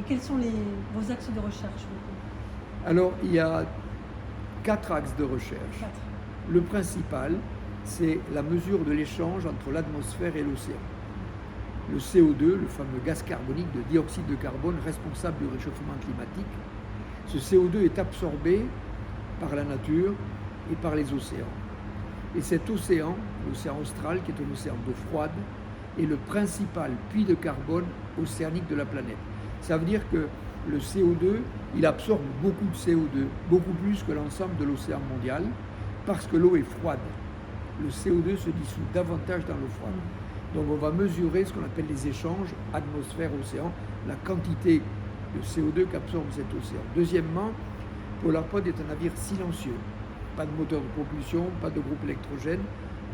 quels sont vos axes de recherche? Alors, il y a 4 axes de recherche. 4. Le principal, c'est la mesure de l'échange entre l'atmosphère et l'océan. Le CO2, le fameux gaz carbonique de dioxyde de carbone responsable du réchauffement climatique, ce CO2 est absorbé par la nature et par les océans. Et cet océan, l'océan austral, qui est un océan d'eau froide, est le principal puits de carbone océanique de la planète. Ça veut dire que le CO2, il absorbe beaucoup de CO2, beaucoup plus que l'ensemble de l'océan mondial, parce que l'eau est froide. Le CO2 se dissout davantage dans l'eau froide. Donc on va mesurer ce qu'on appelle les échanges atmosphère-océan, la quantité de CO2 qu'absorbe cet océan. Deuxièmement, Polarpod est un navire silencieux. Pas de moteur de propulsion, pas de groupe électrogène.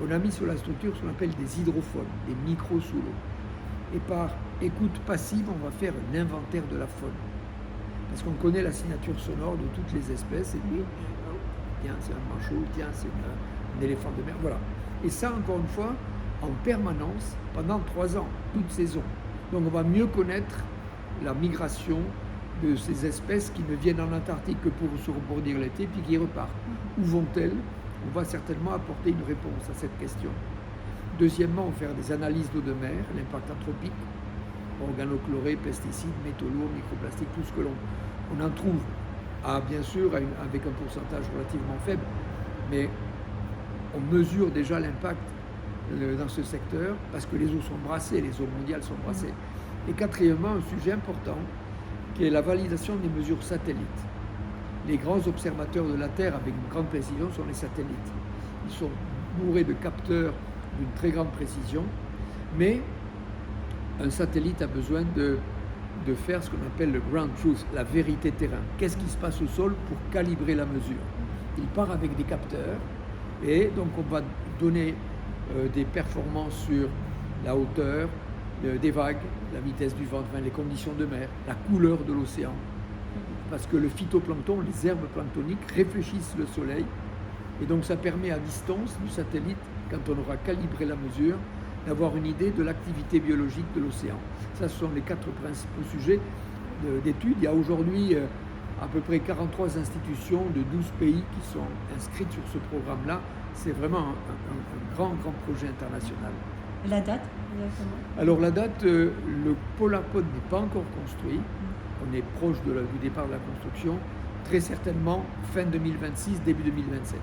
On a mis sur la structure ce qu'on appelle des hydrophones, des micros sous l'eau. Et par écoute passive, on va faire un inventaire de la faune. Parce qu'on connaît la signature sonore de toutes les espèces. Et puis, tiens, c'est un manchot, tiens, c'est un éléphant de mer. Voilà. Et ça, encore une fois, en permanence, pendant 3 ans, toute saison. Donc on va mieux connaître la migration de ces espèces qui ne viennent en Antarctique que pour se reproduire l'été, puis qui repartent. Où vont-elles? On va certainement apporter une réponse à cette question. Deuxièmement, on va faire des analyses d'eau de mer, l'impact anthropique, organochlorés, pesticides, métaux lourds, microplastiques, tout ce que l'on en trouve, bien sûr avec un pourcentage relativement faible, mais on mesure déjà l'impact dans ce secteur parce que les eaux sont brassées, les eaux mondiales sont brassées. Et quatrièmement, un sujet important qui est la validation des mesures satellites. Les grands observateurs de la Terre avec une grande précision sont les satellites. Ils sont bourrés de capteurs d'une très grande précision, mais un satellite a besoin de faire ce qu'on appelle le ground truth, la vérité terrain. Qu'est-ce qui se passe au sol pour calibrer la mesure? Il part avec des capteurs et donc on va donner des performances sur la hauteur des vagues, la vitesse du vent, les conditions de mer, la couleur de l'océan. Parce que le phytoplancton, les herbes planctoniques réfléchissent le soleil et donc ça permet à distance du satellite, quand on aura calibré la mesure, d'avoir une idée de l'activité biologique de l'océan. Ça, ce sont les 4 principaux sujets d'études. Il y a aujourd'hui à peu près 43 institutions de 12 pays qui sont inscrites sur ce programme-là. C'est vraiment un grand projet international. La date, exactement? Alors la date, le Polarpod n'est pas encore construit. On est proche du départ de la construction. Très certainement fin 2026, début 2027.